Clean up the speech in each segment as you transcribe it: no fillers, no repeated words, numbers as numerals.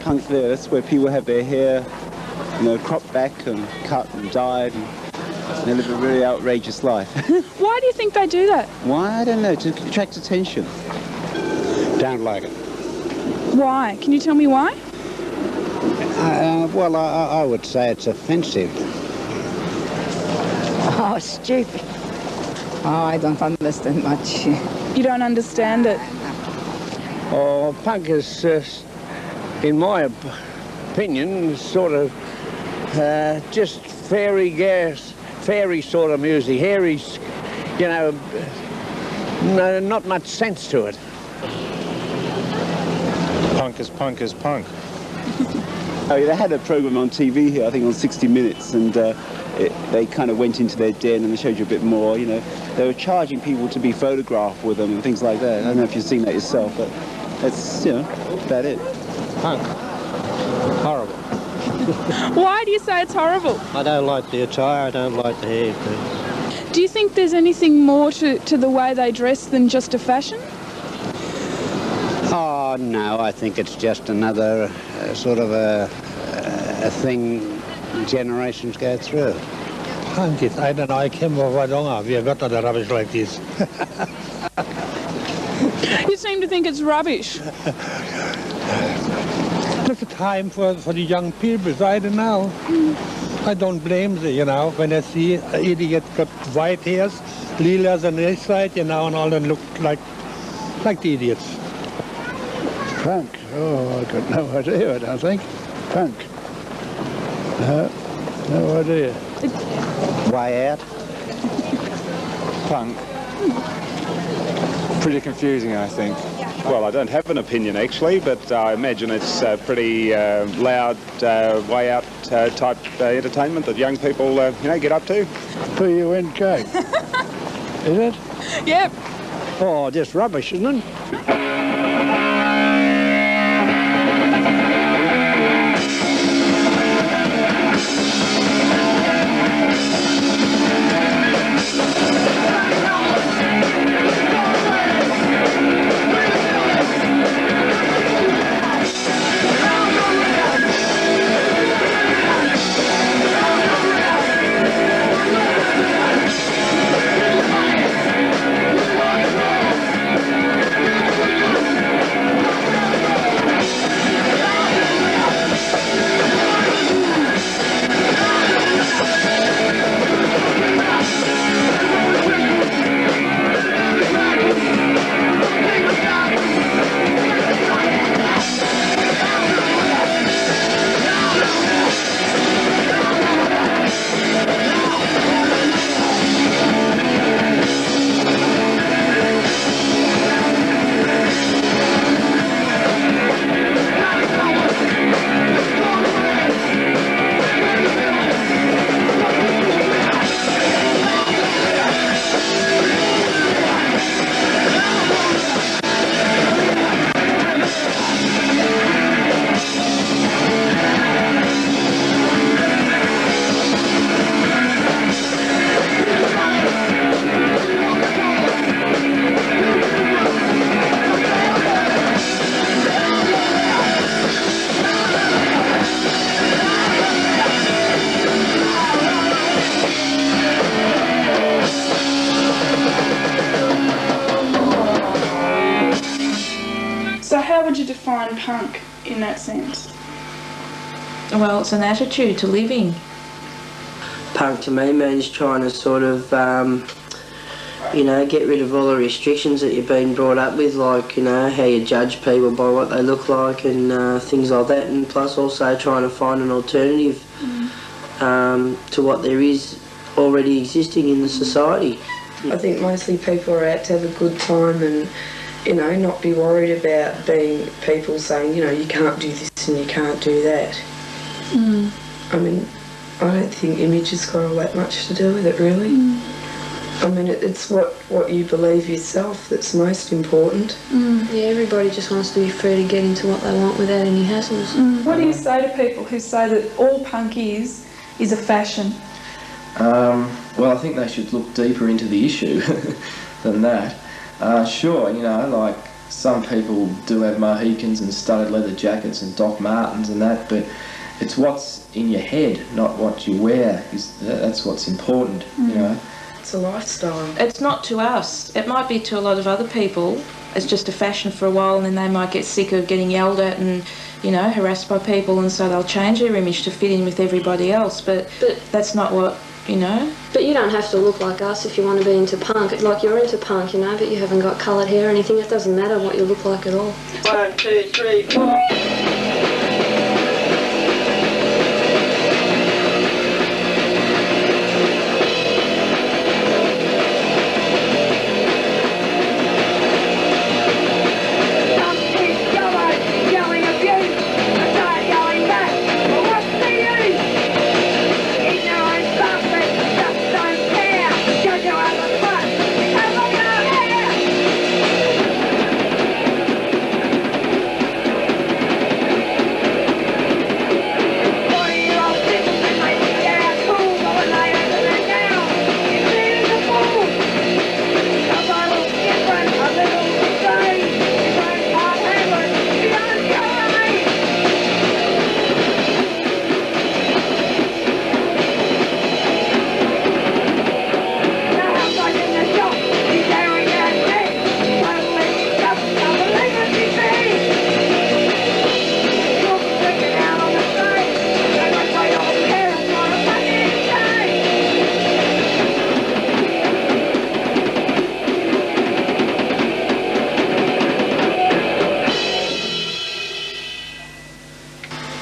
Punk there, that's where people have their hair, you know, cropped back and cut and dyed, and they live a really outrageous life. Why do you think they do that? Why? I don't know, to attract attention. Don't like it. Why? Can you tell me why? Well, I would say it's offensive. Oh, stupid. Oh, I don't understand much. You don't understand it. Oh, punk is, in my opinion, sort of just fairy sort of music. Hairy, you know, no, not much sense to it. Punk is punk is punk. Oh, yeah, they had a program on TV here, I think on 60 Minutes, and they kind of went into their den and they showed you a bit more, you know. They were charging people to be photographed with them and things like that. I don't know if you've seen that yourself, but that's, you know, about it. Punk. Horrible. Why do you say it's horrible? I don't like the attire, I don't like the hair. Do you think there's anything more to the way they dress than just a fashion? Oh, no, I think it's just another sort of a thing generations go through. Punk is, I don't know, I came over quite long ago. We have got other rubbish like this. You seem to think it's rubbish. It's a time for the young people, so I don't know. I don't blame them, you know, when I see an idiot got white hairs, lilas on this side, you know, and all that look like the idiots. Punk? Oh, I've got no idea, I don't think. Punk? No idea. Way out. Punk. Pretty confusing, I think. Well, I don't have an opinion actually, but I imagine it's pretty loud, way out type entertainment that young people, you know, get up to. P-U-N-K. Is it? Yep. Oh, just rubbish, isn't it? define punk in that sense? Well, it's an attitude to living. Punk to me means trying to sort of, you know, get rid of all the restrictions that you've been brought up with, like, you know, how you judge people by what they look like and things like that, and plus also trying to find an alternative to what there is already existing in the society. I think mostly people are out to have a good time and, you know, not be worried about being people saying, you know, you can't do this and you can't do that. I mean, I don't think image has got all that much to do with it, really. I mean, it's what you believe yourself that's most important. Yeah, everybody just wants to be free to get into what they want without any hassles. What do you say to people who say that all punk is a fashion? Well, I think they should look deeper into the issue than that. Sure, you know, like some people do have Mohicans and studded leather jackets and Doc Martens and that, but it's what's in your head, not what you wear. That's what's important, you know. It's a lifestyle. It's not to us. It might be to a lot of other people. It's just a fashion for a while, and then they might get sick of getting yelled at and, you know, harassed by people, and so they'll change their image to fit in with everybody else. But that's not what, you know. But you don't have to look like us if you want to be into punk. Like, you're into punk, you know, but you haven't got coloured hair or anything. It doesn't matter what you look like at all. 1, 2, 3, 4.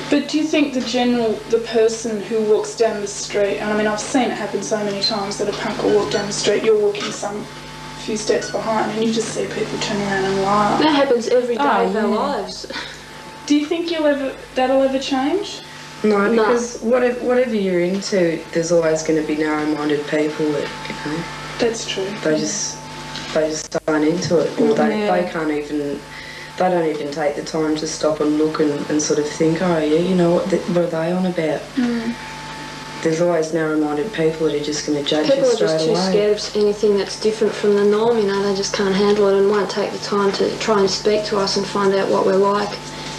But do you think the person who walks down the street, and I mean I've seen it happen so many times that a punk will walk down the street, you're walking some few steps behind and you just see people turn around and laugh. That happens every day of our lives. Do you think that'll ever change? No, because whatever you're into, there's always going to be narrow-minded people that, you know. That's true. They just aren't into it, or they can't even. They don't even take the time to stop and look and sort of think, oh yeah, you know, what are they on about? Mm. There's always narrow-minded people that are just going to judge you straight away. People are just too scared of anything that's different from the norm, you know, they just can't handle it and won't take the time to try and speak to us and find out what we're like,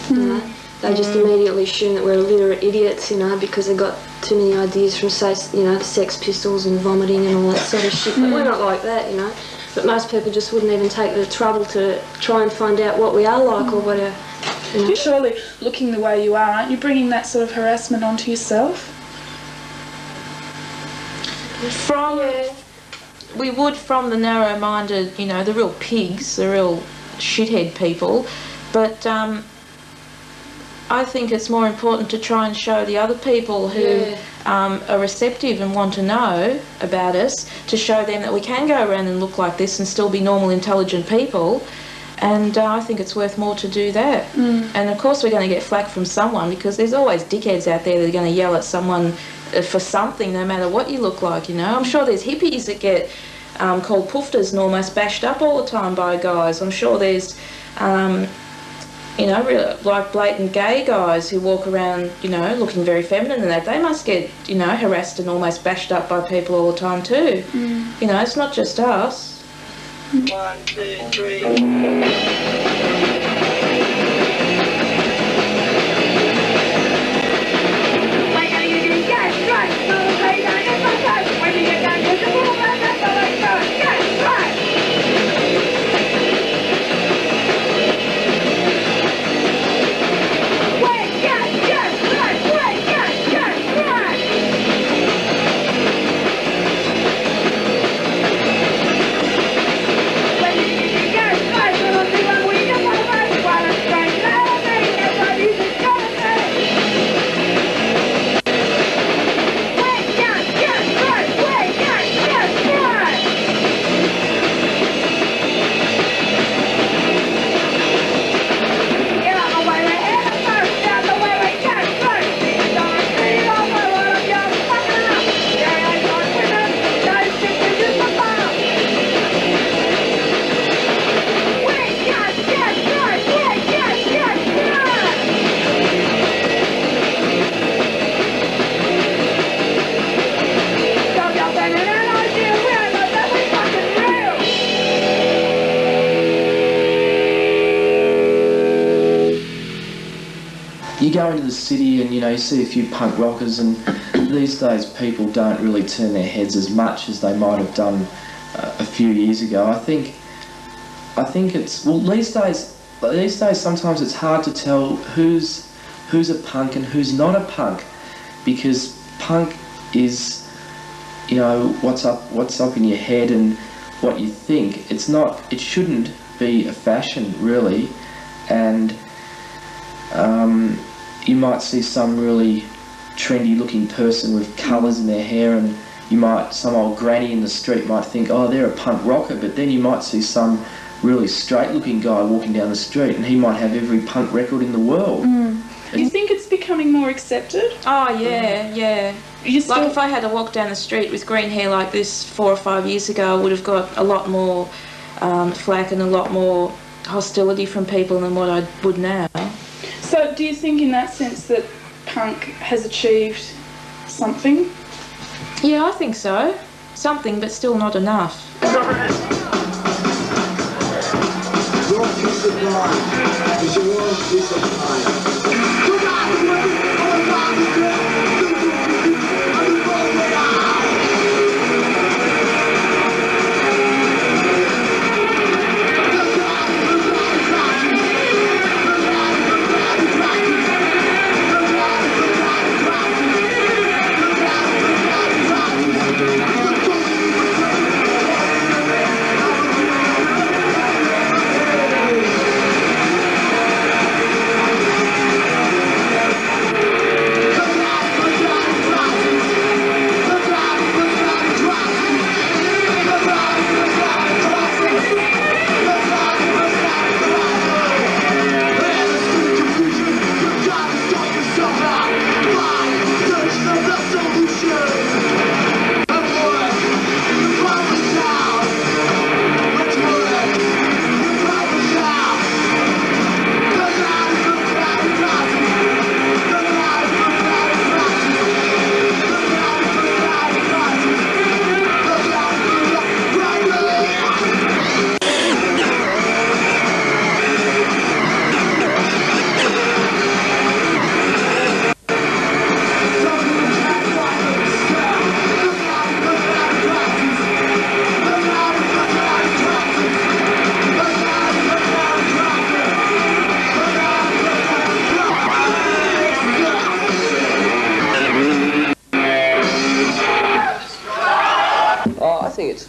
you know. They just immediately assume that we're illiterate idiots, you know, because they've got too many ideas from, say, you know, the Sex Pistols and vomiting and all that sort of shit, but we're not like that, you know. But most people just wouldn't even take the trouble to try and find out what we are like or whatever. You know? You're surely, looking the way you are, aren't you bringing that sort of harassment onto yourself? We would from the narrow-minded, you know, the real pigs, the real shithead people, but I think it's more important to try and show the other people who are receptive and want to know about us, to show them that we can go around and look like this and still be normal, intelligent people. And I think it's worth more to do that. And of course we're going to get flack from someone, because there's always dickheads out there that are going to yell at someone for something, no matter what you look like, you know. I'm sure there's hippies that get called poofters and almost bashed up all the time by guys. I'm sure there's you know, really, like blatant gay guys who walk around, you know, looking very feminine and that, they must get, you know, harassed and almost bashed up by people all the time too. You know, it's not just us. 1, 2, 3. you go into the city and, you know, you see a few punk rockers, and these days people don't really turn their heads as much as they might have done a few years ago. I think it's, well, these days sometimes it's hard to tell who's a punk and who's not a punk, because punk is, you know, what's up in your head and what you think. It shouldn't be a fashion, really. And you might see some really trendy looking person with colours in their hair, and some old granny in the street might think, oh, they're a punk rocker, but then you might see some really straight looking guy walking down the street and he might have every punk record in the world. Do you think it's becoming more accepted? Oh yeah. Like if I had to walk down the street with green hair like this 4 or 5 years ago, I would have got a lot more flack and a lot more hostility from people than what I would now. So do you think in that sense that punk has achieved something? Yeah, I think so. Something, but still not enough. Your peace of mind is your own peace of mind.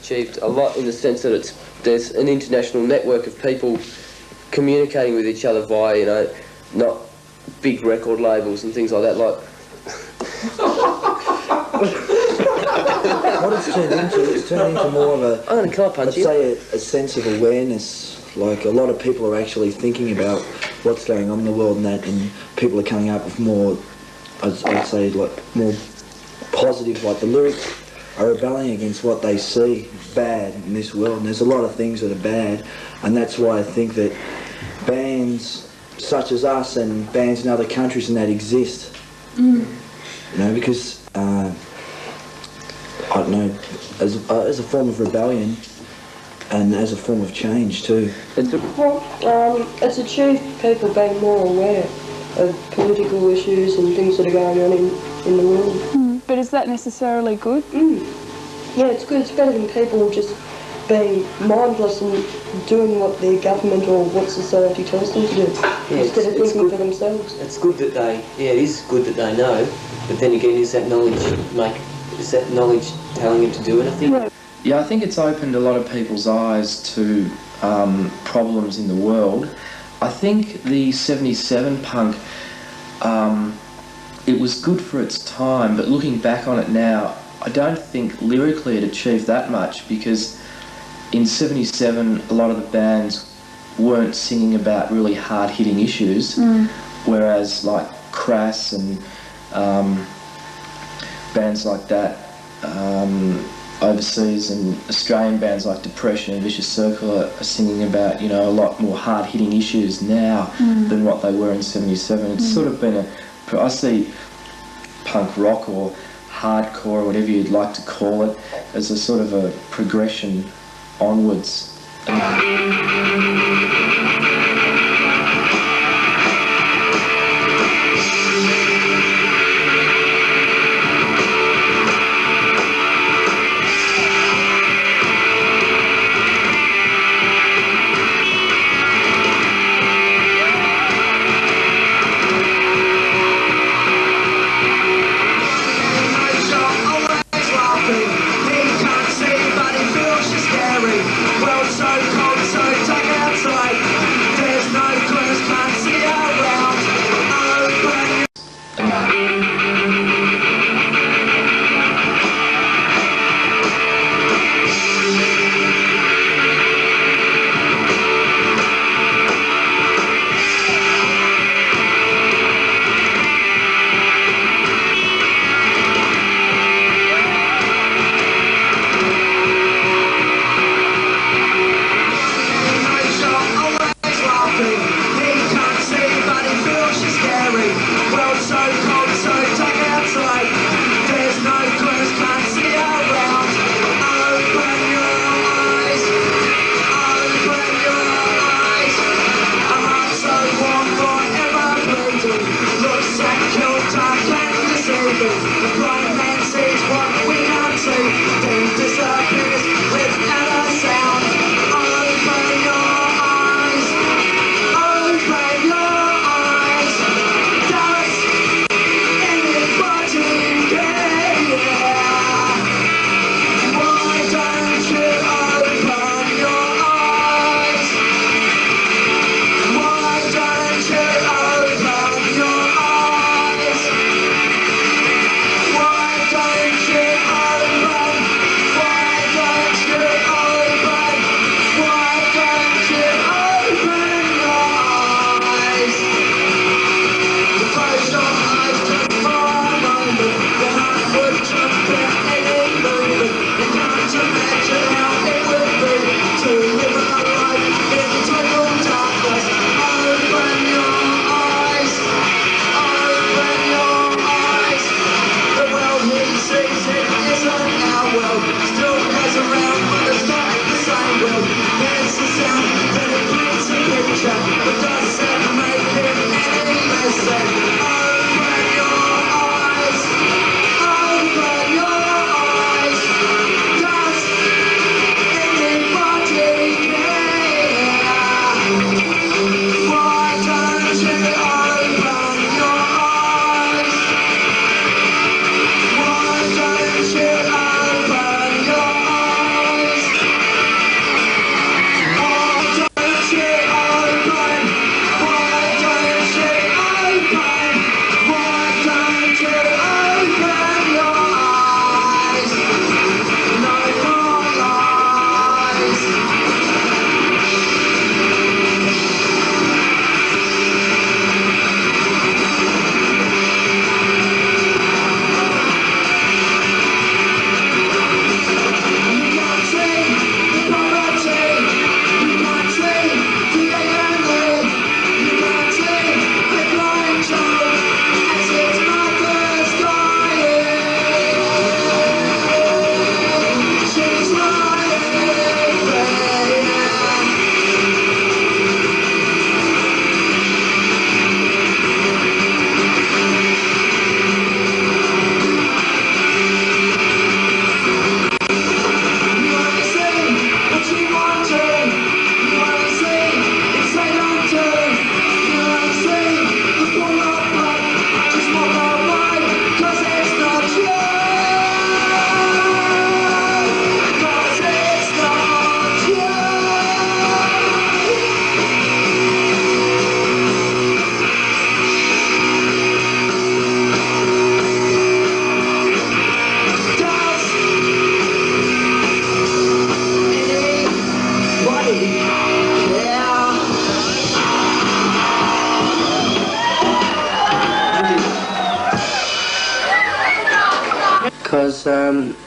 Achieved a lot in the sense that there's an international network of people communicating with each other via, you know, not big record labels and things like that. Like what it's turned into more of a, I'm going to car punch let's say a sense of awareness. Like a lot of people are actually thinking about what's going on in the world and that, and people are coming up with more, I'd say, like more positive, like the lyrics are rebelling against what they see bad in this world, and there's a lot of things that are bad, and that's why I think that bands such as us and bands in other countries and that exist. You know, because I don't know, as a form of rebellion and as a form of change too. It's achieved people being more aware of political issues and things that are going on in the world. But is that necessarily good? Yeah, it's good. It's better than people just being mindless and doing what their government or what society tells them to do, instead of thinking for themselves. It's good that it is good that they know, but then again, is that knowledge telling them to do anything? Yeah, I think it's opened a lot of people's eyes to problems in the world. I think the 77 punk, it was good for its time, but looking back on it now, I don't think lyrically it achieved that much, because in 77 a lot of the bands weren't singing about really hard-hitting issues, whereas like Crass and bands like that overseas, and Australian bands like Depression and Vicious Circle are singing about, you know, a lot more hard-hitting issues now than what they were in 77. It's sort of been I see punk rock or hardcore or whatever you'd like to call it as a sort of a progression onwards. Because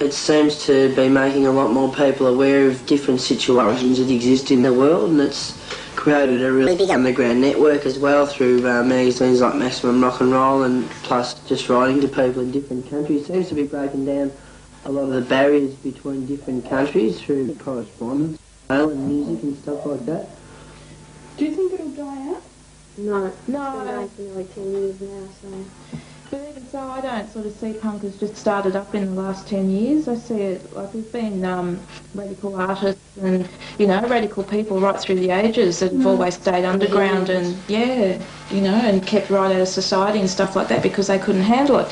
it seems to be making a lot more people aware of different situations that exist in the world, and it's created a really big underground network as well through magazines like Maximum Rock and Roll, and plus just writing to people in different countries. It seems to be breaking down a lot of the barriers between different countries through correspondence, mail and music and stuff like that. Do you think it'll die out? No. No, It's been going for nearly 10 years now, so... But even so, I don't sort of see punk as just started up in the last 10 years. I see it like there's been radical artists and, you know, radical people right through the ages that have always stayed underground and, yeah, you know, and kept right out of society and stuff like that because they couldn't handle it.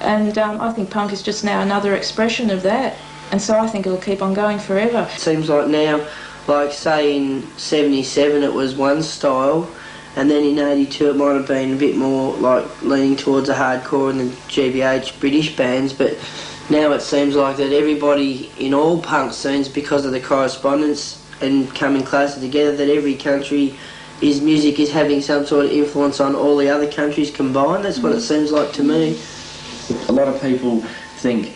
And I think punk is just now another expression of that. And so I think it'll keep on going forever. It seems like now, like say in 77 it was one style, and then in 82 it might have been a bit more like leaning towards the hardcore and the GBH British bands, but now it seems like that everybody in all punk scenes, because of the correspondence and coming closer together, that every country, his music is having some sort of influence on all the other countries combined. That's what it seems like to me. A lot of people think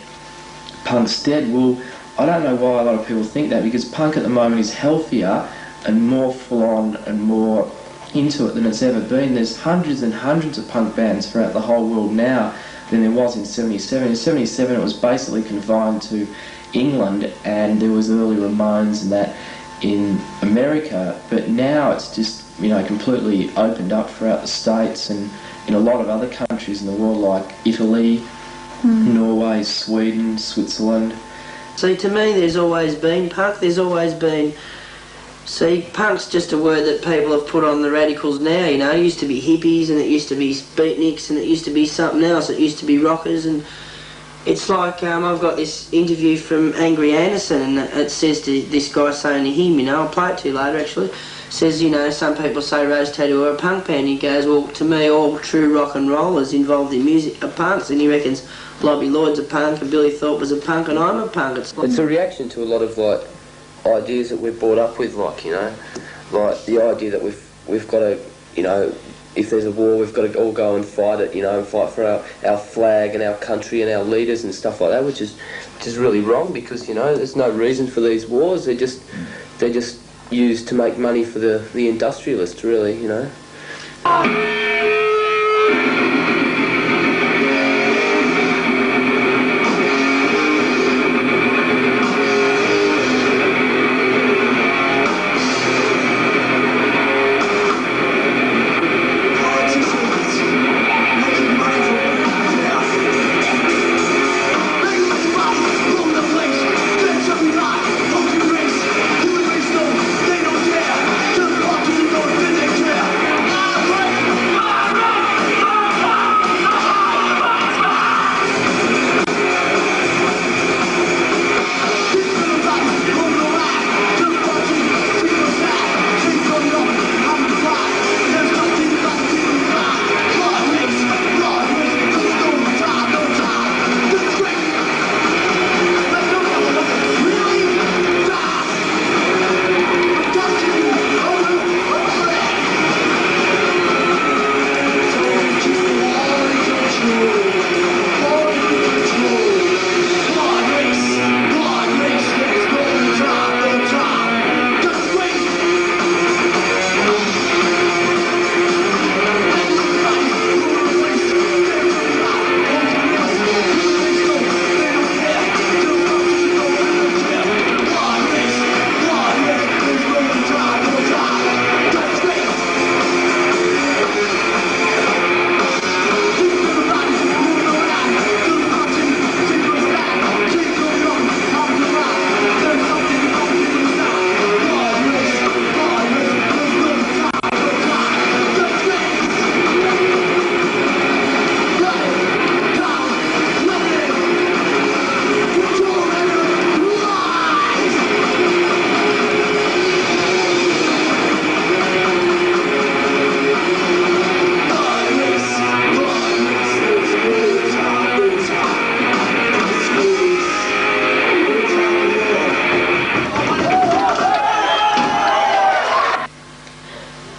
punk's dead. Well, I don't know why a lot of people think that, because punk at the moment is healthier and more full-on and more into it than it's ever been. There's hundreds and hundreds of punk bands throughout the whole world now than there was in 77. In 77 it was basically confined to England, and there was early Ramones and that in America, but now it's just, you know, completely opened up throughout the States and in a lot of other countries in the world, like Italy, Norway, Sweden, Switzerland. See, to me there's always been punk, there's always been... See, punk's just a word that people have put on the radicals now, you know. It used to be hippies, and it used to be beatniks, and it used to be something else. It used to be rockers, and it's like, I've got this interview from Angry Anderson, and it says to this guy saying to him, you know, I'll play it to you later actually, says, you know, some people say Rose Tattoo are a punk band. He goes, well, to me all true rock and rollers involved in music are punks, and he reckons Lobby Lloyd's a punk, and Billy Thorpe was a punk, and I'm a punk. It's a reaction to a lot of, like, ideas that we're brought up with, like, you know, like the idea that we've got to, you know, if there's a war, we've got to all go and fight it, you know, and fight for our flag and our country and our leaders and stuff like that, which is really wrong, because, you know, there's no reason for these wars. They're just used to make money for the industrialists, really, you know.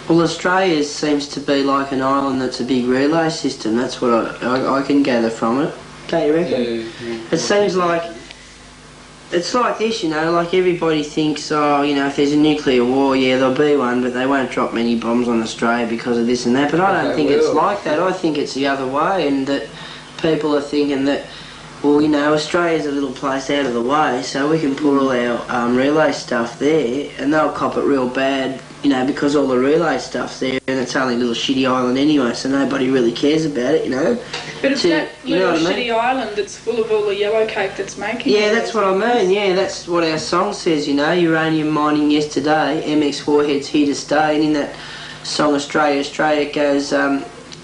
Well, Australia seems to be like an island that's a big relay system. That's what I can gather from it. Don't you reckon? Yeah. It seems like it's like this, you know, like everybody thinks, oh, you know, if there's a nuclear war, yeah, there'll be one, but they won't drop many bombs on Australia because of this and that. But I don't think it's like that. I think it's the other way, and that people are thinking that, well, you know, Australia's a little place out of the way, so we can put all our relay stuff there, and they'll cop it real bad, you know, because all the relay stuff's there, and it's only a little shitty island anyway, so nobody really cares about it, you know. But it's that little what I mean? shitty island that's full of all the yellow cake that's making Yeah, that's what I mean, yeah, that's what our song says, you know, uranium mining yesterday, MX Warhead's here to stay, and in that song Australia, Australia, it goes,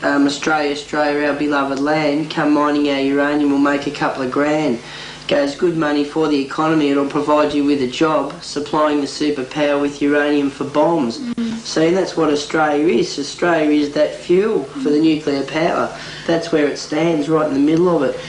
Australia, Australia, our beloved land, come mining our uranium, we'll make a couple of grand. Goes good money for the economy, it'll provide you with a job, supplying the superpower with uranium for bombs. See, and that's what Australia is. Australia is that fuel for the nuclear power. That's where it stands, right in the middle of it.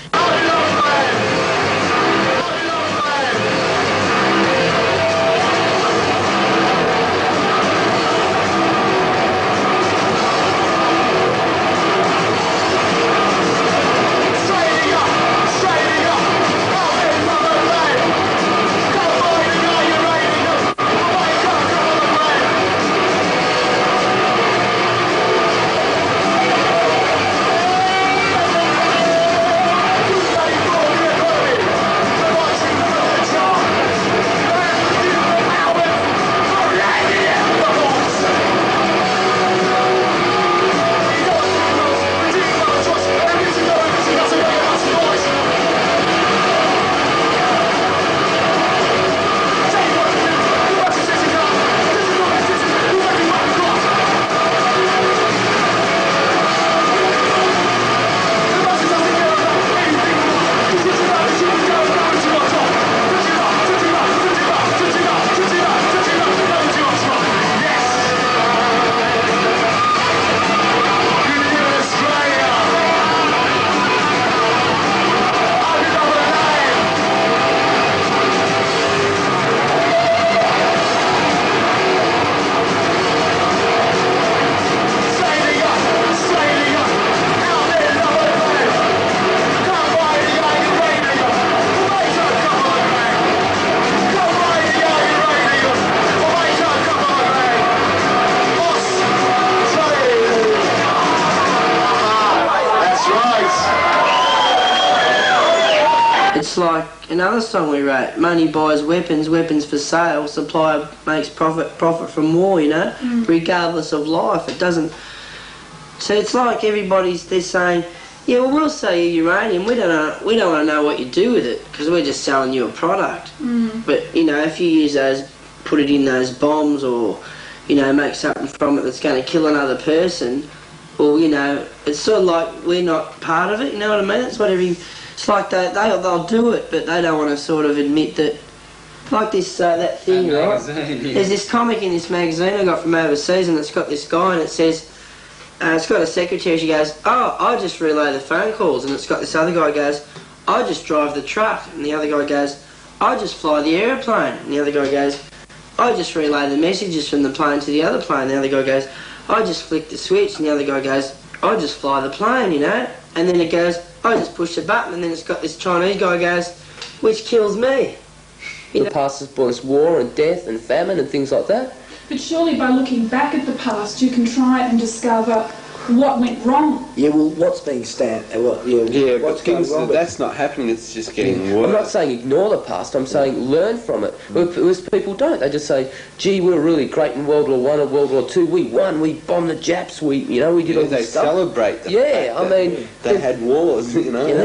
It's like another song we wrote, money buys weapons, weapons for sale, supplier makes profit from war, you know, regardless of life. It doesn't... So it's like they're saying, yeah, well, we'll sell you uranium, we don't want to know what you do with it, because we're just selling you a product. But, you know, if you use those, put it in those bombs or, you know, make something from it that's going to kill another person, well, you know, it's sort of like we're not part of it, you know what I mean? It's what it's like they'll do it, but they don't want to sort of admit that, like this, that thing, right? There's this comic in this magazine I got from overseas, and it's got this guy, and it says, it's got a secretary, she goes, oh, I just relay the phone calls, and it's got this other guy goes, I just drive the truck, and the other guy goes, I just fly the aeroplane, and the other guy goes, I just relay the messages from the plane to the other plane, the other guy goes, I just flick the switch, and the other guy goes, I just fly the plane, you know? And then it goes, I just push the button, and then it's got this Chinese guy goes, which kills me. The past has brought us war and death and famine and things like that. But surely by looking back at the past, you can try and discover what went wrong. Yeah, well, what's being what's going wrong? That's not happening, it's just getting worse. I'm not saying ignore the past, I'm saying learn from it. Most people don't. They just say, gee, we were really great in World War One and World War Two. We won, we bombed the Japs, we did all this stuff. They celebrate the fact I mean... They had wars, you know. And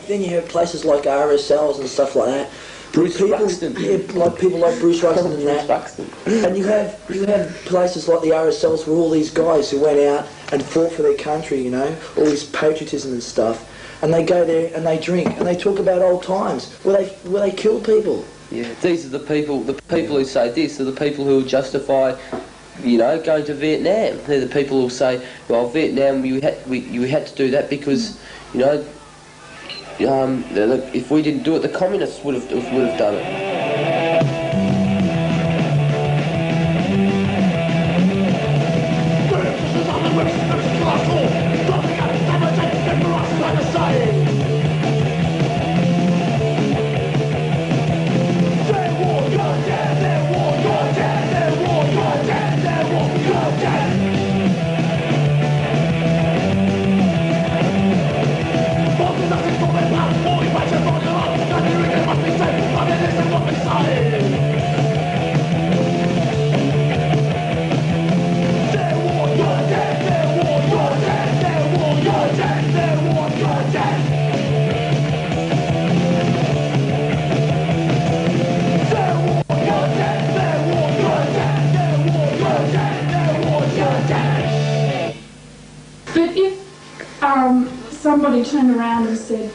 then you have places like RSLs and stuff like that. Bruce Ruxton. Yeah, like people like Bruce Ruxton and that. And you have places like the RSLs where all these guys who went out and fought for their country, you know, all this patriotism and stuff, and they go there and they drink and they talk about old times where they killed people. Yeah, these are the people who say this are the people who justify, you know, going to Vietnam. They're the people who say, well, Vietnam, you had to do that because, you know, if we didn't do it, the communists would have done it. Somebody turned around and said,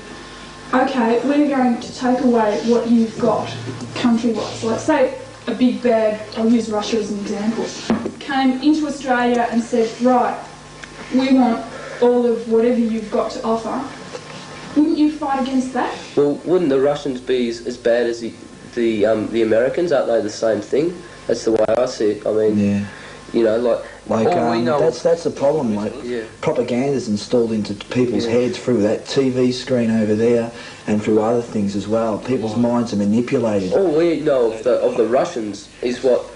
okay, we're going to take away what you've got country-wise. So let's say a big bad, I'll use Russia as an example, came into Australia and said, right, we want all of whatever you've got to offer, wouldn't you fight against that? Well, wouldn't the Russians be as bad as the Americans? Aren't they the same thing? That's the way I see it. I mean, yeah. You know, like all we know that's the problem. Like, propaganda's installed into people's heads through that TV screen over there, and through other things as well. People's minds are manipulated. All we know of the Russians is what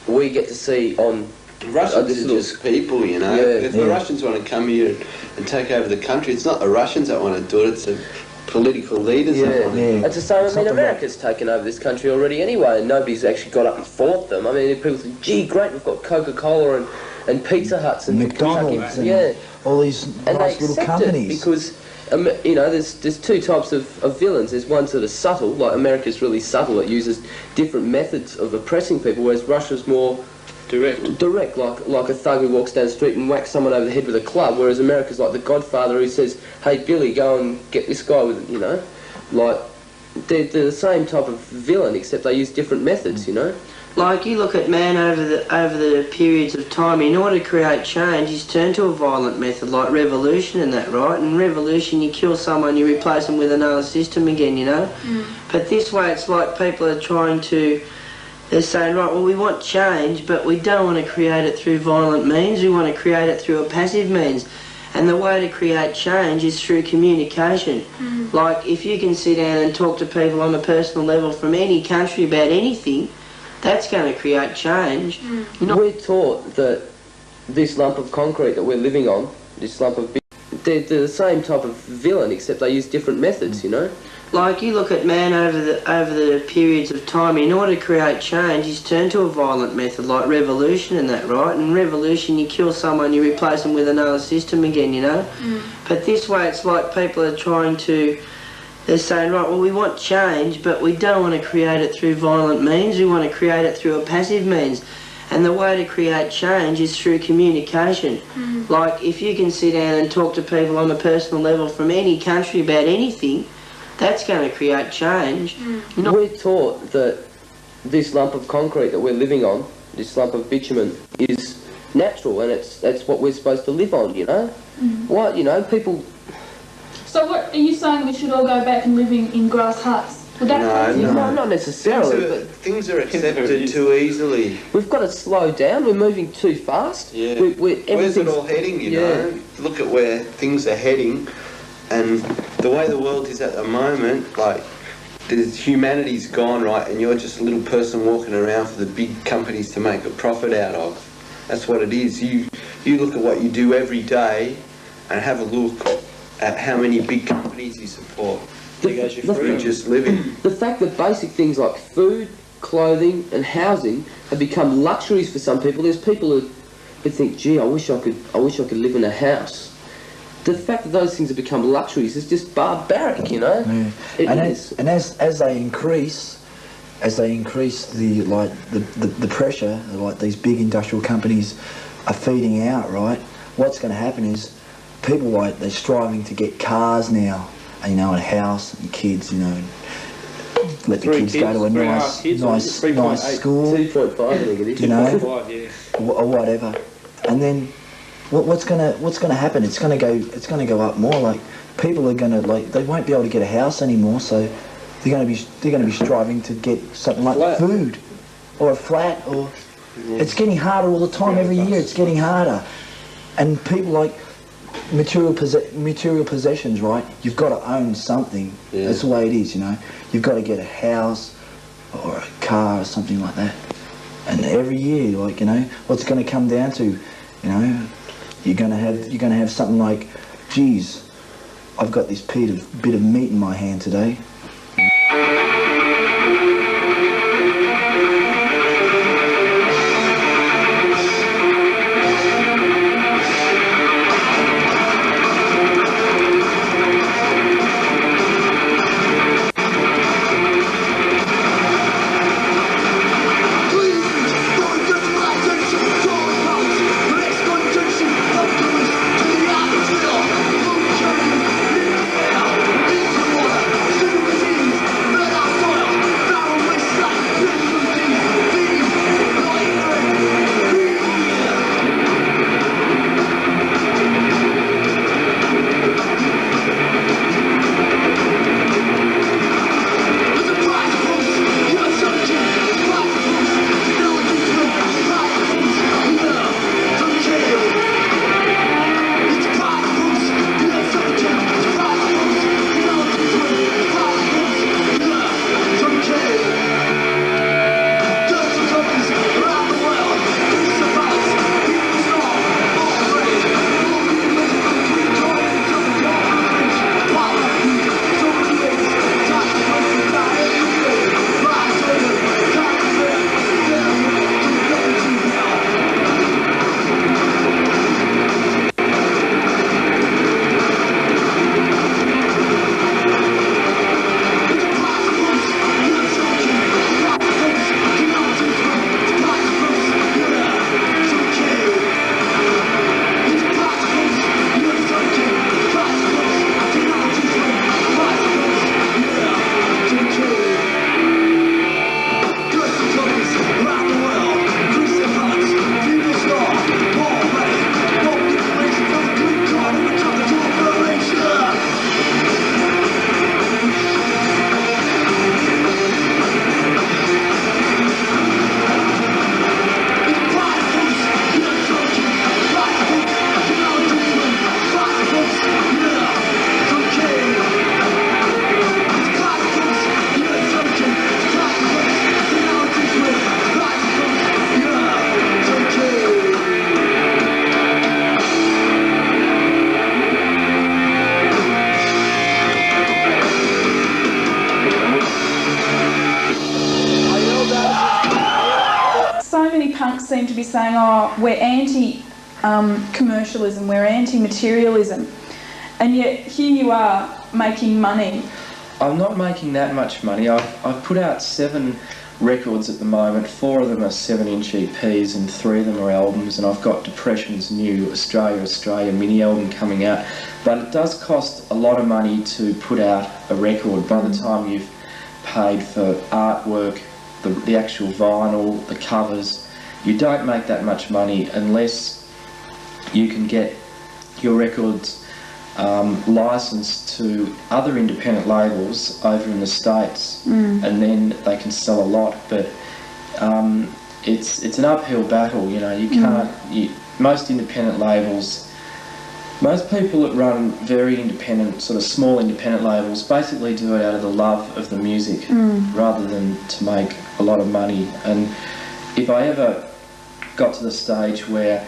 we get to see on. The Russians are just people, you know. Yeah. If the Russians want to come here and take over the country, it's not the Russians that want to do it. It's the political leaders that want to do it. It's the same. I mean, America's taken over this country already anyway, and nobody's actually got up and fought them. I mean, people think, gee, great, we've got Coca-Cola and Pizza Huts and McDonald's and all these nice little companies. It because you know, there's two types of villains. There's ones that are subtle, like America's really subtle. It uses different methods of oppressing people, whereas Russia's more direct, like a thug who walks down the street and whacks someone over the head with a club, whereas America's like the Godfather who says, hey Billy, go and get this guy with, you know, like they're the same type of villain, except they use different methods, you know. Like, you look at man over the periods of time, in order to create change, he's turned to a violent method like revolution and that, right? And revolution, you kill someone, you replace them with another system again, you know? But this way, it's like people are trying to, they're saying, right, well, we want change, but we don't want to create it through violent means, we want to create it through a passive means. And the way to create change is through communication. Like, if you can sit down and talk to people on a personal level from any country about anything, that's going to create change. We're taught that this lump of concrete that we're living on, this lump of... They're the same type of villain, except they use different methods, you know? Like, you look at man over the periods of time, in order to create change, he's turned to a violent method like revolution and that, right? And revolution, you kill someone, you replace them with another system again, you know? But this way, it's like people are trying to, they're saying, right, well, we want change, but we don't want to create it through violent means, we want to create it through a passive means. And the way to create change is through communication. Like, if you can sit down and talk to people on a personal level from any country about anything, that's going to create change. We're taught that this lump of concrete that we're living on, this lump of bitumen, is natural, and that's what we're supposed to live on, you know? What, you know, people... So what, are you saying we should all go back and live in grass huts? Would that No, not necessarily. Things are accepted too easily. We've got to slow down, we're moving too fast. Yeah. Where's it all heading, you know? Look at where things are heading, and the way the world is at the moment, like, humanity's gone, right, and you're just a little person walking around for the big companies to make a profit out of. That's what it is. You look at what you do every day and have a look at how many big companies you support. You're just living. The fact that basic things like food, clothing and housing have become luxuries for some people. There's people who think, gee, I wish I could live in a house. The fact that those things have become luxuries is just barbaric, you know. And as they increase the pressure, like these big industrial companies are feeding out, right? What's going to happen is people, like, they're striving to get cars now, and, you know, a house and kids, you know, and let the kids go to a nice school, 2.5, I think it is. you know, 2.5, or whatever, and then what's gonna happen? It's gonna go up more. Like, people are gonna, like, they won't be able to get a house anymore, so they're gonna be striving to get something like food or a flat, or it's getting harder all the time. Every year it's getting harder, and people, like, material possessions, right? You've got to own something. That's the way it is, you know. You've got to get a house or a car or something like that. And every year, like, you know, what's going to come down to, you know, you're going to have something like, geez, I've got this bit of meat in my hand today. seem to be saying, oh, we're anti-commercialism, we're anti-materialism, and yet here you are making money. I'm not making that much money. I've put out 7 records at the moment. 4 of them are 7-inch EPs and 3 of them are albums, and I've got Depression's new Australia mini album coming out. But it does cost a lot of money to put out a record. By the time you've paid for artwork, the actual vinyl, the covers, you don't make that much money unless you can get your records licensed to other independent labels over in the States, and then they can sell a lot. But it's an uphill battle, you know. You can't. Most independent labels, most people that run very independent, sort of small independent labels, basically do it out of the love of the music rather than to make a lot of money. And if I ever got to the stage where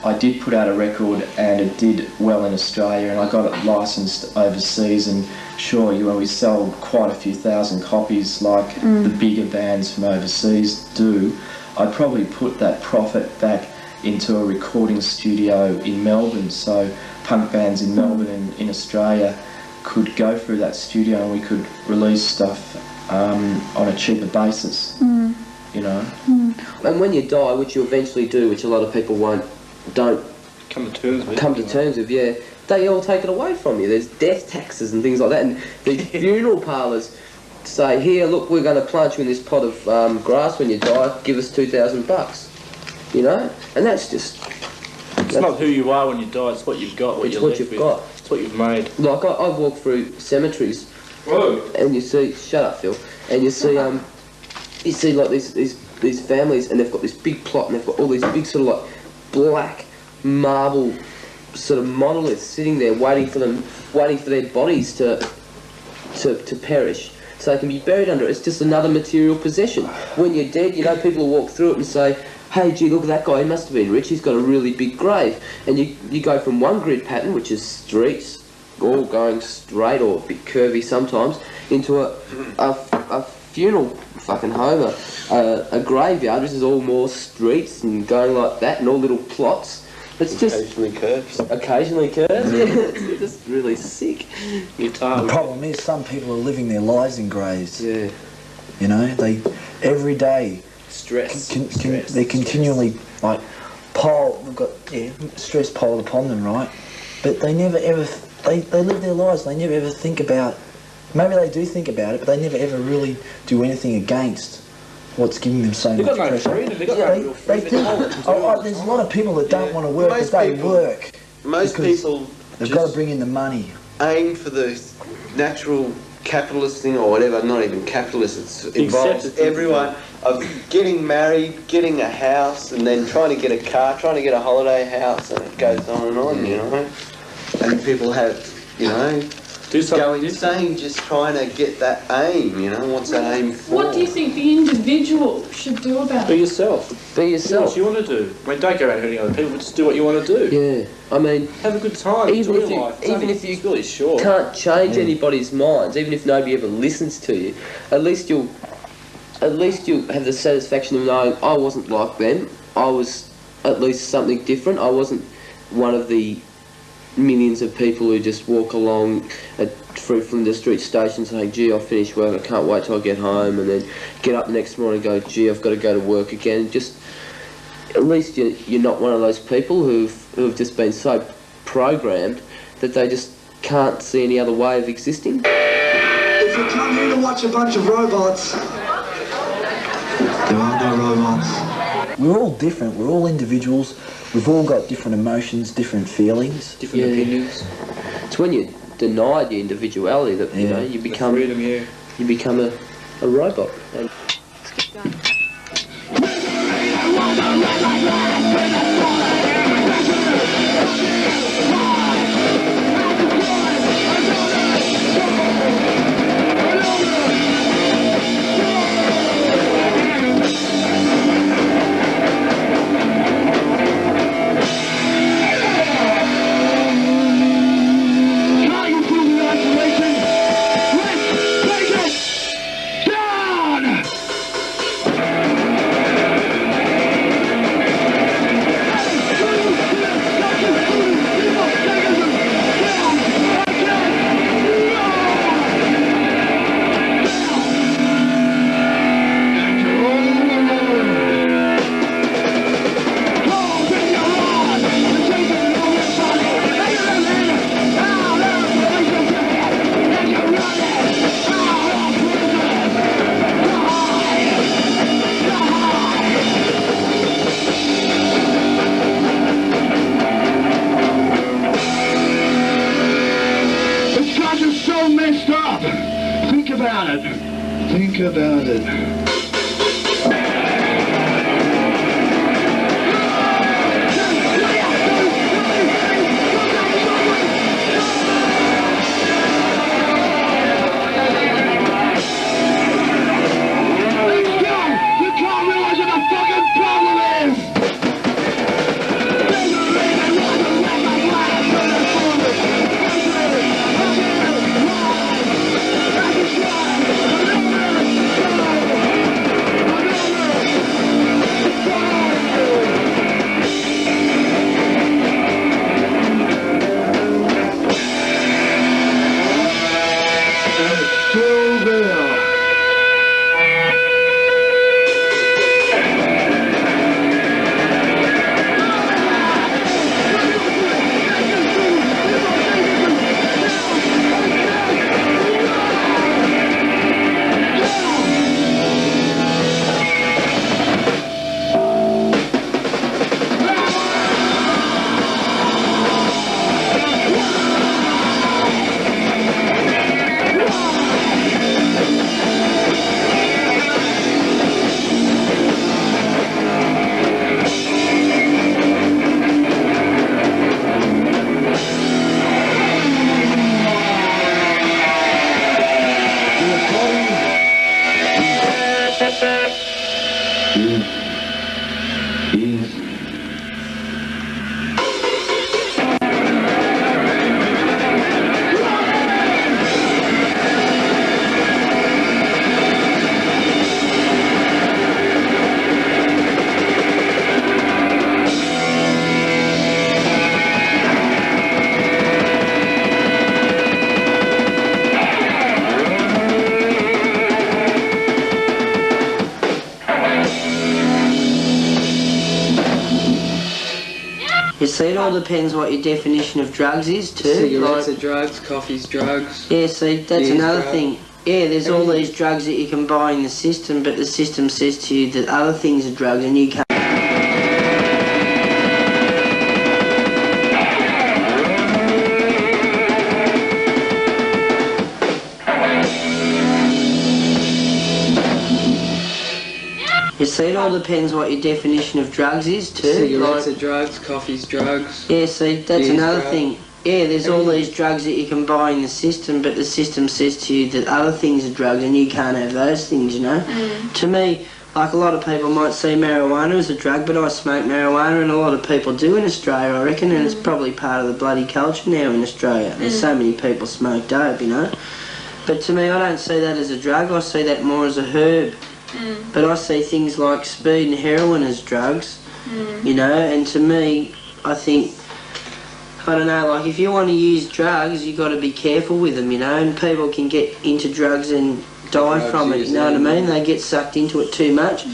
I did put out a record and it did well in Australia and I got it licensed overseas, and sure, you know, we sell quite a few thousand copies like the bigger bands from overseas do, I'd probably put that profit back into a recording studio in Melbourne, so punk bands in Melbourne and in Australia could go through that studio and we could release stuff on a cheaper basis, you know. And when you die, which you eventually do, which a lot of people don't come to terms with, yeah, they all take it away from you. There's death taxes and things like that, and the funeral parlours say, here, look, we're going to plant you in this pot of grass when you die, give us $2,000, you know. And that's just, it's not who you are when you die, it's what you've got, what you've got, it's what you've made. Like I walk through cemeteries, and you see, shut up Phil, and you see like these families, and they've got this big plot, and they've got all these big sort of like black marble sort of monoliths sitting there waiting for their bodies to perish so they can be buried under it. It's just another material possession. When you're dead, you know, people will walk through it and say, hey, gee, look at that guy, he must have been rich, he's got a really big grave. And you go from one grid pattern, which is streets, all going straight or a bit curvy sometimes, into a funeral fucking home, a graveyard, which is all more streets and going like that, and all little plots. It's just occasionally curves. Occasionally curves, yeah. It's just really sick. The problem is some people are living their lives in graves. Yeah. You know, they every day stress. They continually like they've got stress piled upon them, right? But they never ever they live their lives. They never ever think about. Maybe they do think about it, but they never ever really do anything against what's giving them so much pressure. They do. There's a lot of people that don't want to work, but they work. Most people they've got to bring in the money. Aim for the natural capitalist thing or whatever. Not even capitalist. It involves everyone of getting married, getting a house, and then trying to get a car, trying to get a holiday house, and it goes on and on. You know, and people have, you know, go insane just trying to get that aim, you know. What's that aim for? What do you think the individual should do about it? Be yourself. Be yourself. Do what you want to do. I mean, don't go around hurting other people, but just do what you want to do. Yeah, I mean, have a good time. Even enjoy life. Even if you really short. Can't change anybody's minds, even if nobody ever listens to you, at least you'll have the satisfaction of knowing I wasn't like them. I was at least something different. I wasn't one of the millions of people who just walk along through Flinders Street Station saying, gee, I'll finish work, I can't wait till I get home, and then get up the next morning and go, gee, I've got to go to work again. Just, at least you're not one of those people who've just been so programmed that they just can't see any other way of existing. If you come here to watch a bunch of robots, there are no robots. We're all different, we're all individuals, we've all got different emotions, different feelings. Different opinions. It's when you deny the individuality that, you know, you become freedom, you become a robot. And all messed up. Think about it. Think about it. You see, it all depends what your definition of drugs is too. Cigarettes are drugs, coffee's drugs. Yeah, see, that's Beer's another drug. thing. Yeah, there's all these drugs that you can buy in the system, but the system says to you that other things are drugs and you can't. You see, it all depends what your definition of drugs is too. Cigarettes are drugs, coffee's drugs. Yeah, see, that's Beer's another drug. thing. Yeah, there's all these drugs that you can buy in the system, but the system says to you that other things are drugs and you can't have those things, you know? To me, like a lot of people might see marijuana as a drug, but I smoke marijuana and a lot of people do in Australia, I reckon, and it's probably part of the bloody culture now in Australia. There's so many people smoke dope, you know? But to me, I don't see that as a drug, I see that more as a herb. But I see things like speed and heroin as drugs, you know, and to me, I think, I don't know, like if you want to use drugs, you've got to be careful with them, you know, and people can get into drugs and die from it, you know what I mean? They get sucked into it too much.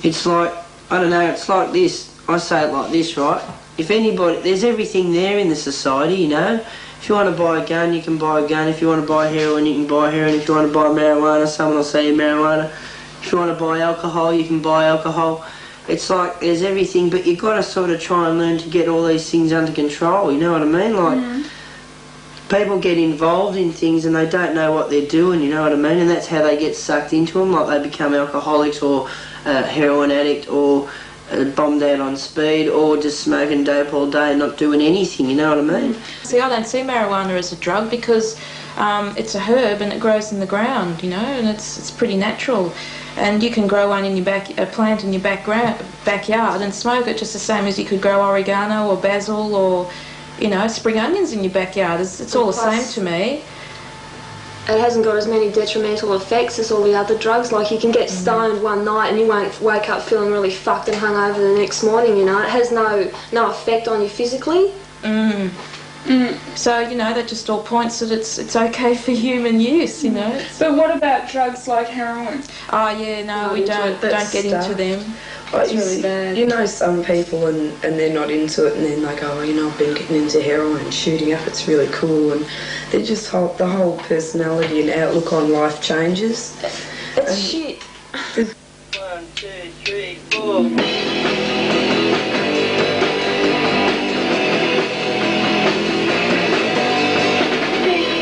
It's like, I don't know, it's like this, I say it like this, right? If anybody, there's everything there in the society, you know? If you want to buy a gun, you can buy a gun. If you want to buy heroin, you can buy heroin. If you want to buy marijuana, someone will sell you marijuana. If you want to buy alcohol, you can buy alcohol. It's like there's everything, but you've got to sort of try and learn to get all these things under control, you know what I mean? Like, people get involved in things and they don't know what they're doing, you know what I mean? And that's how they get sucked into them, like they become alcoholics or heroin addict or bombed out on speed or just smoking dope all day and not doing anything, you know what I mean? See, I don't see marijuana as a drug because it's a herb and it grows in the ground, you know, and it's pretty natural. And you can grow one in your a plant in your backyard and smoke it just the same as you could grow oregano or basil or, you know, spring onions in your backyard. It's all the same to me. It hasn't got as many detrimental effects as all the other drugs. Like, you can get stoned one night and you won't wake up feeling really fucked and hungover the next morning, you know. It has no effect on you physically. So, you know, that just all points that it's okay for human use, you know. But what about drugs like heroin? Oh yeah, no, we don't get into them. It's really really bad. You know, some people and they're not into it, and then they go, oh, you know, I've been getting into heroin and shooting up, it's really cool, and they just the whole personality and outlook on life changes. It's shit. 1, 2, 3, 4. Made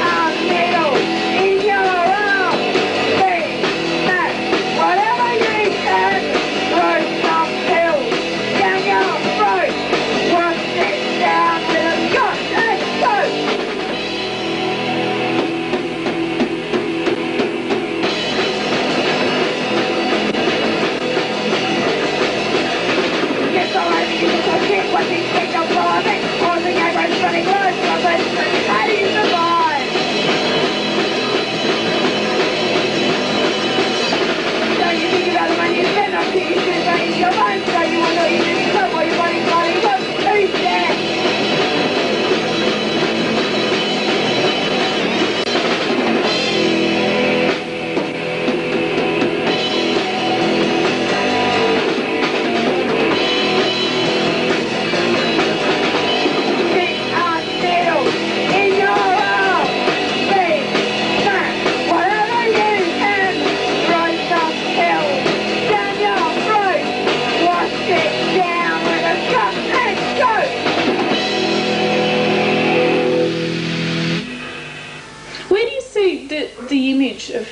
Where do you see the image of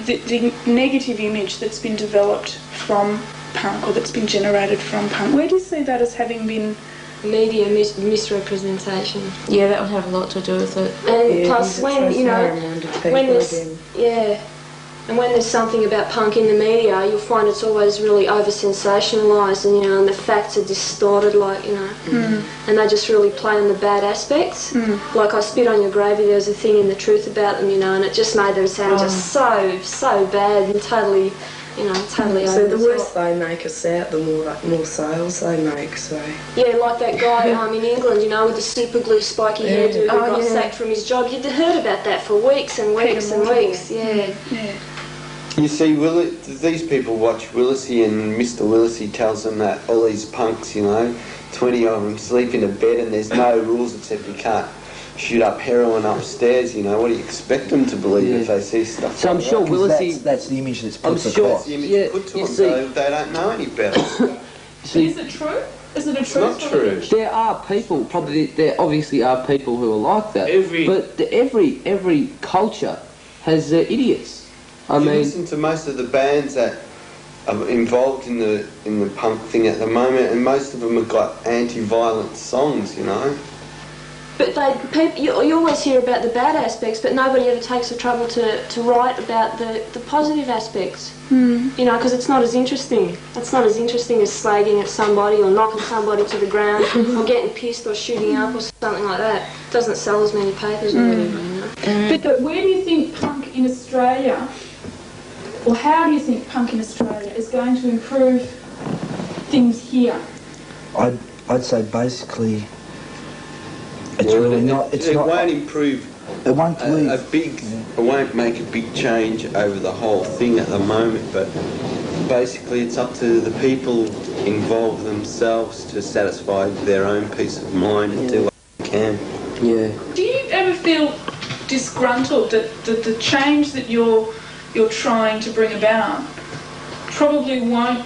the negative image that's been developed from punk, or that's been generated from punk? Where do you see that as having been? Media misrepresentation. Yeah, that would have a lot to do with it. And plus, when you know, when there's and when there's something about punk in the media, you'll find it's always really over sensationalised, and and the facts are distorted, like and they just really play on the bad aspects. Like I Spit on Your Gravy, there was a thing in The Truth about them, and it just made them sound just so bad and totally. Totally So over the the worse top. they make us out, the more sales they make. So Yeah, like that guy in England, with the super glue spiky hairdo who got sacked from his job. You'd heard about that for weeks and weeks and weeks. Yeah. You see, these people watch Willisy, and Mr. Willisy tells them that all these punks, 20 of them sleep in a bed and there's no rules except you can't shoot up heroin upstairs. What do you expect them to believe if they see stuff? So I'm sure Willisy. That's the image that's put I'm sure across. the image put to them. They don't know any better. Is it true? Is it a truth? Not true. There are people, there obviously are people who are like that. But every culture has idiots. You listen to most of the bands that are involved in the punk thing at the moment, and most of them have got anti-violent songs. But you always hear about the bad aspects, but nobody ever takes the trouble to write about the positive aspects. Because it's not as interesting. It's not as interesting as slagging at somebody or knocking somebody to the ground or getting pissed or shooting up or something like that. It doesn't sell as many papers or whatever. But where do you think punk in Australia, or how do you think punk in Australia is going to improve things here? I'd say basically it's really not. It won't improve. It won't It won't make a big change over the whole thing at the moment. But basically, it's up to the people involved themselves to satisfy their own peace of mind and do what they can. Yeah. Do you ever feel disgruntled that the change that you're trying to bring about probably won't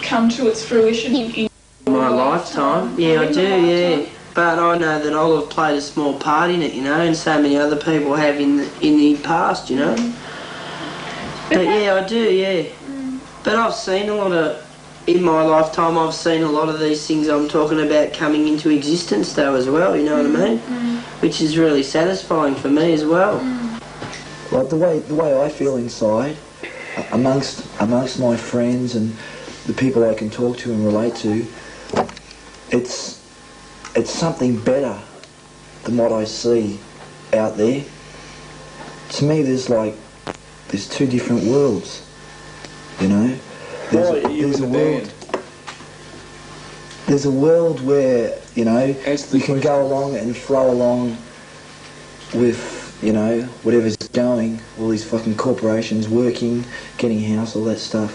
come to its fruition in my lifetime? Yeah, I do, yeah. But I know that I'll have played a small part in it, and so many other people have in the past, But yeah, I do, yeah. But I've seen a lot of, in my lifetime, I've seen a lot of these things I'm talking about coming into existence though as well, you know what I mean? Which is really satisfying for me as well. Like the way I feel inside, amongst my friends and the people I can talk to and relate to, it's something better than what I see out there. To me, there's two different worlds. There's a world where you can go along and flow along with whatever's going, all these fucking corporations working, getting a house, all that stuff.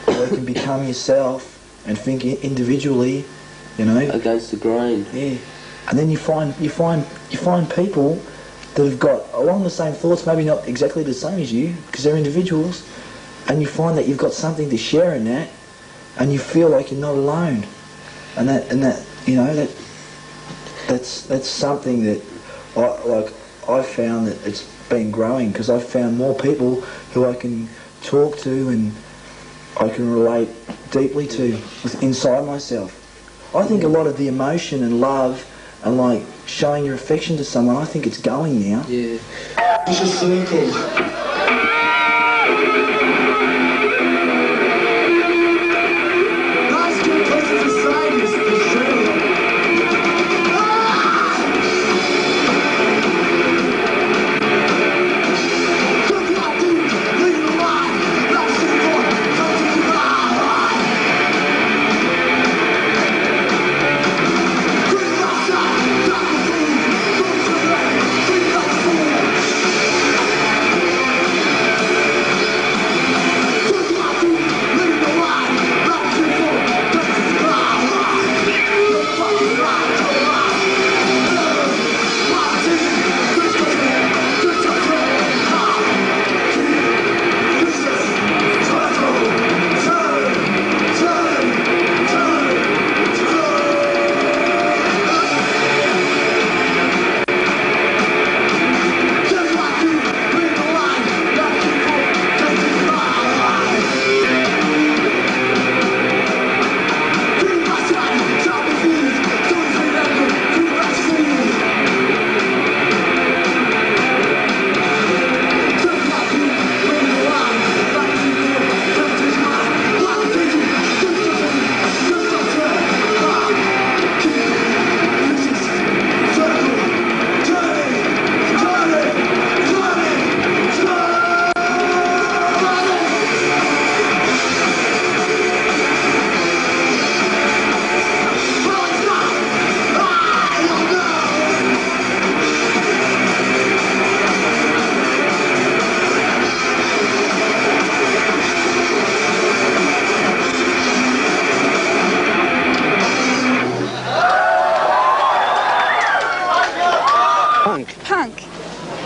Or you can become yourself and think individually, against the grain. Yeah, and then you find people that have got along the same thoughts, maybe not exactly the same as you, because they're individuals, and you find that you've got something to share in that, and you feel like you're not alone, and that's something that I've found that it's been growing, because I've found more people who I can talk to and I can relate deeply to inside myself. I think a lot of the emotion and love and showing your affection to someone, I think it's going now. Yeah. It's a circle.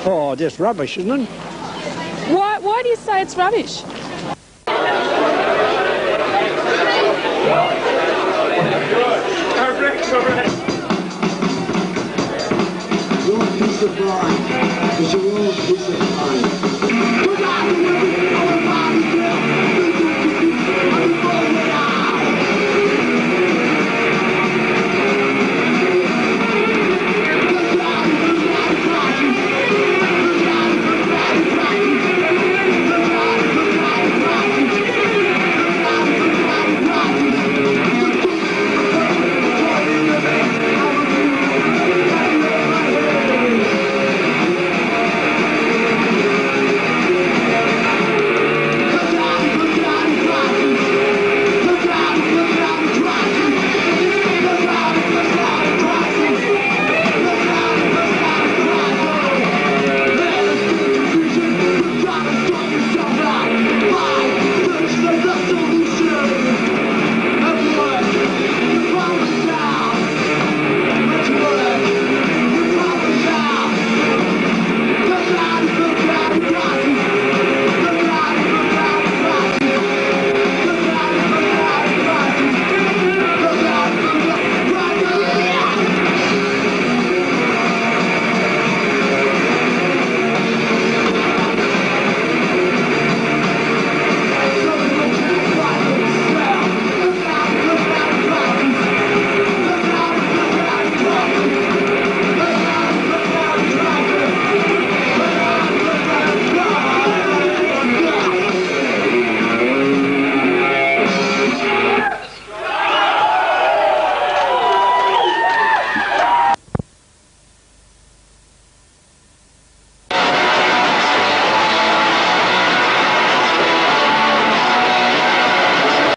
Oh, just rubbish, isn't it? Why do you say it's rubbish? Your peace of mind is your own peace of mind.